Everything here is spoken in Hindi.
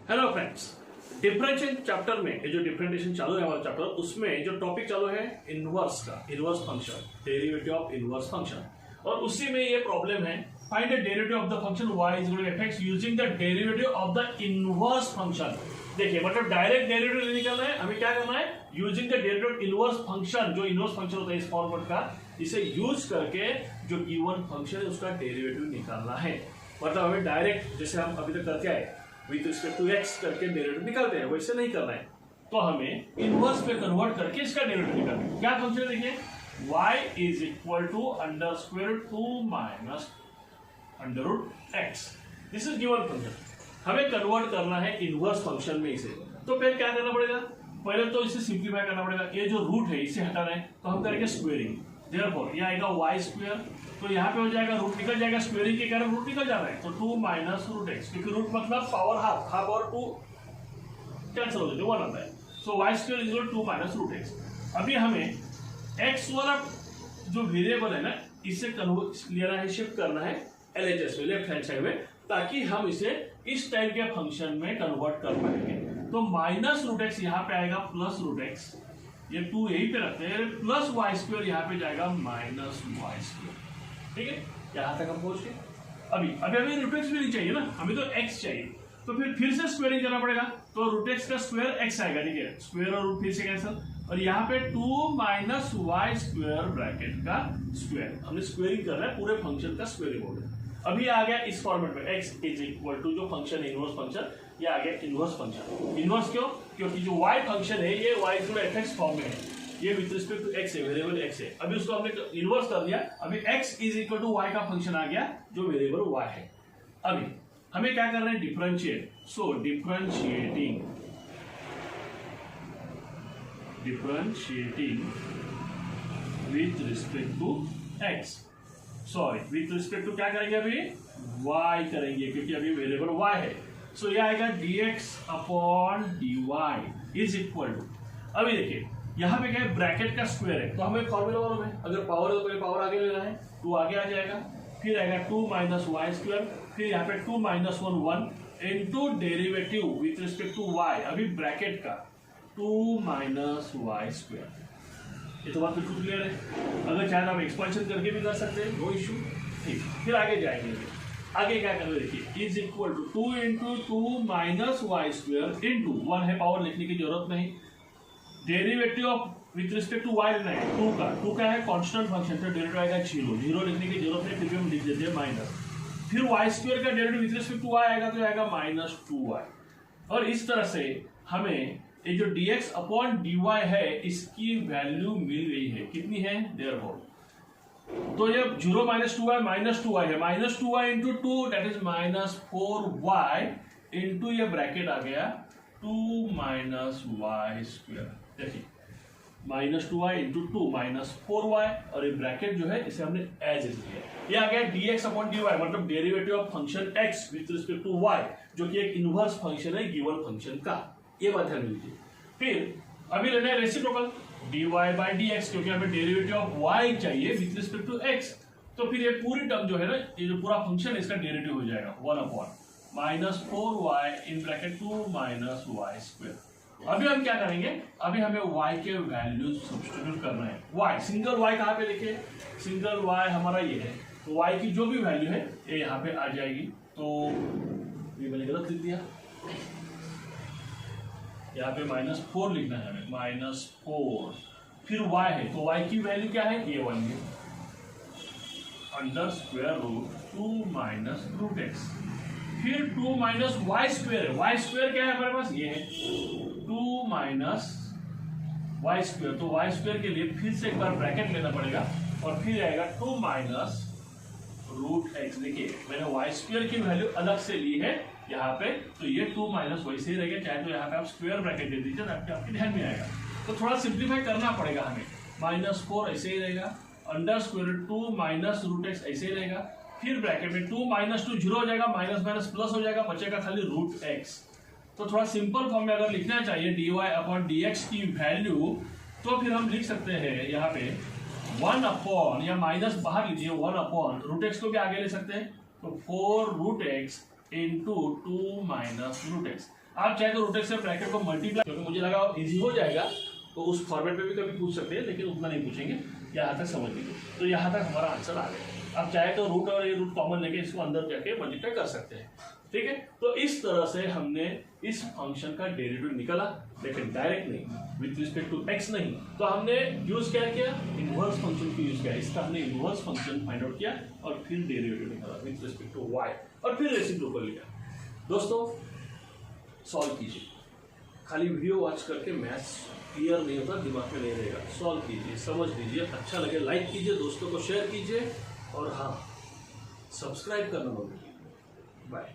हेलो फ्रेंड्स, डिफरेंशियल चैप्टर में ये जो डिफरेंशिएशन चालू है हमारा चैप्टर, उसमें जो टॉपिक चालू है इनवर्स का, inverse function, derivative of inverse function. और उसी में ये प्रॉब्लम है, find the derivative of the function y is equal to fx using the derivative of the inverse function. देखिए, मतलब डायरेक्ट डेरिवेटिव नहीं निकालना है, हमें क्या करना है, using the derivative of inverse function. जो इनवर्स फंक्शन होता है इस फॉर्मेट का, इसे यूज करके जो गिवन फंक्शन है उसका डेरिवेटिव निकालना है। मतलब हमें डायरेक्ट, जैसे हम अभी तक करके आए, विथ रिस्पेक्ट टू एक्स करके डेरिवेटिव निकालते हैं, वैसे नहीं करना है। तो हमें इनवर्स पे कन्वर्ट करके इसका डेरिवेटिव निकालना है। क्या फंक्शन देखिए, y is equal to under square 2 minus under root x. This is given function, हमें कन्वर्ट करना है इनवर्स फंक्शन में इसे। तो फिर क्या करना पड़ेगा, पहले तो इसे सिंप्लीफाई करना पड़ेगा। ये जो रूट है इसे हटाना है, तो हम करेंगे स्क्वेयरिंग। देयरफॉर ये आएगा y स्क्वायर, तो यहाँ पे हो जाएगा रूट निकल जाएगा, स्क्वेयरिंग के कारण रूट निकल जा रहा है, तो 2 माइनस रूट एक्स, क्योंकि रूट मतलब पावर हाफ, हाफ और 2 कैंसिल हो जाते, 1 आता है। So y square is equal to 2 minus root x. अभी हमें x वाला जो वेरिएबल है ना, इसे लेना है, शिफ्ट करना है LHS में, लेफ्ट हैंड साइड में, ताकि हम इसे इस टाइप के फंक्शन में कन्वर्ट कर पाएंगे। तो माइनस रूट एक्स यहाँ पे आएगा प्लस रूट एक्स, ये 2 यहीं पे रखते हैं, प्लस वाई स्क्वायर यहाँ पे जाएगा माइनस वाई स्क्वायर। ठीक है, यहाँ तक हम पहुंच गए। अभी हमें रूट एक्स भी नहीं चाहिए ना, हमें तो एक्स चाहिए, तो फिर से स्क्वायरिंग करना पड़ेगा। तो रूट एक्स का स्क्वायर एक्स आएगा, ठीक है, स्क्वायर और रूट फिर से कैंसिल, और यहाँ पे 2 माइनस वाई स्क्वायर ब्रैकेट का स्क्वायर, हमने स्क्वायरिंग कर रहा है, पूरे फंक्शन का स्क्वायरिंग हो गया। अभी आ गया इस फॉर्मेट में, x इज इक्वल टू जो फंक्शन है इनवर्स फंक्शन, ये आ गया इनवर्स फंक्शन। इनवर्स क्यों, क्योंकि जो y फंक्शन है ये y इक्वल fx फॉर्म में है, ये विद रिस्पेक्ट टू x है, वेरिएबल x है। अभी उसको हमने इनवर्स कर दिया, अभी x is equal to y का फंक्शन आ गया जो वेरिएबल y है। अभी हमें क्या करना है, differentiate. So differentiating with respect to x, sorry with respect to क्या करेंगे, अभी y करेंगे, क्योंकि अभी वेरिएबल y है। सो ये आएगा dx upon dy is equal to, अभी देखिए यहाँ पे क्या है, ब्रैकेट का स्क्वायर है, तो हमें फॉर्मूला मालूम है, अगर पावर है तो पहले पावर आगे लेना है, 2 आगे आ जाएगा, फिर आएगा 2 माइनस वाई स्क्वायर, फिर यहाँ पे 2 minus 1 into derivative with respect to y, अभी ब्रैकेट का 2 माइनस वाई स्क्वायर। ये तो बात बिल्कुल क्लियर है। अगर चाहे आप एक्सपेंशन करके भी कर सकते हैं, नो इशू। ठीक, फिर आगे जाएंगे, आगे क्या करें, देखिए is equal to 2 into 2 minus y square into 1 है, पावर लिखने की जरूरत नहीं, derivative of with respect to y लेना है, 2 का है कांस्टेंट फंक्शन, तो डेरिवेटिव आएगा 0 लिखने की जरूरत है, फिर भी हम लिख देते हैं माइनस, फिर वाई स्क्वायर का derivative with respect to y आएगा, तो आएगा माइनस 2y। और इस तरह से हमें ये जो dx अपॉन dy है, इसकी वैल्यू मिल गई है, कितनी है, देयरफॉर। तो ये 0 माइनस 2y माइनस 2y है, minus 2y into 2 that is minus 4y into ये ब्रैकेट आ गया 2 माइनस वाई स्क्वायर। देखिए minus 2y into 2 minus 4y, और ये ब्रैकेट जो है इसे हमने एज इज लिया, ये आ गया dx अपॉन dy, मतलब derivative of function x with respect to y, जो कि एक इनवर्स फंक्शन है गिवन फंक्शन का, ये बात ध्यान दीजिए। फिर अभी लेना है रेसिप्रोकल dy बाई dx, क्योंकि हमें डेरिवेटिव ऑफ y चाहिए विथ रिस्पेक्ट टू x, तो फिर ये पूरी टर्म जो है ना, ये जो पूरा फंक्शन है इसका डेरिवेटिव हो जाएगा 1 upon minus 4y in bracket 2 minus y square. अभी हम क्या करेंगे, अभी हमें y के वैल्यू सब्स्टिट्यूट करना है। y सिंगल y कहाँ पे लिखे, सिंगल y हमारा ये है, तो y की जो भी वैल्यू है ये यहाँ पे आ जाएगी। तो ये मैंने गलत लिख दिया, यहाँ पे -4 लिखना है हमें, -4, फिर y है, तो y की वैल्यू क्या है, ये 1 है, under square root 2 minus root x, फिर 2 माइनस वाई स्क्वायर है, वाई स्क्वायर क्या है हमारे पास, ये है 2 माइनस वाई स्क्वायर, तो वाई स्क्वायर के लिए फिर से एक बार ब्रैकेट लेना पड़ेगा, और फिर आएगा 2 माइनस रूट एक्स। देखिए मैंने वाई स्क्वायर की वैल्यू अलग से ली है यहाँ पे, तो ये 2 माइनस वैसे ही रहेगा, चाहे तो यहाँ पे आप स्क्वायर ब्रैकेट दे दीजिए, आपके ध्यान में आएगा। तो थोड़ा सिंप्लीफाई करना पड़ेगा हमें, -4 ऐसे ही रहेगा, under square 2 minus root x ऐसे ही रहेगा, फिर ब्रैकेट में 2 माइनस 2 0 हो जाएगा, माइनस माइनस प्लस हो जाएगा, बचेगा खाली रूट एक्स। तो थोड़ा सिंपल फॉर्म में अगर लिखना चाहिए dy अपॉन dx की वैल्यू, तो फिर हम लिख सकते हैं यहाँ पे 1 अपॉन, या माइनस बाहर लीजिए, 1 अपॉन रूट एक्स को भी आगे ले सकते हैं, तो 4 root x into 2 minus root x. आप चाहे तो रोटेट से ब्रैकेट को मल्टीप्लाई, क्योंकि मुझे लगा इजी हो जाएगा तो उस फॉर्मेट में भी कभी पूछ सकते हैं, लेकिन उतना नहीं पूछेंगे, यहाँ तक समझ लीजिए। तो यहाँ तक हमारा आंसर आ गया। आप चाहे तो रूट और ये रूट कॉमन लेके इसको अंदर जाके मल्टीप्लाई कर सकते हैं, ठीक है। तो इस तरह से हमने इस फंक्शन का डेरिवेटिव निकाला, लेकिन डायरेक्ट नहीं, विथ रिस्पेक्ट टू एक्स नहीं। तो हमने यूज क्या किया, इनवर्स फंक्शन की यूज किया। इसका हमने इनवर्स फंक्शन फाइंड आउट किया और फिर डेरिवेटिव निकाला विथ रिस्पेक्ट टू वाई, और फिर रेसिप्रोकल लिया। दोस्तों सॉल्व कीजिए, खाली वीडियो वॉच करके मैथ्स क्लियर नहीं होता, दिमाग में नहीं रहेगा। सॉल्व कीजिए, समझ लीजिए, अच्छा लगे लाइक कीजिए, दोस्तों को शेयर कीजिए, और हाँ सब्सक्राइब करना मत भूलिए। बाय।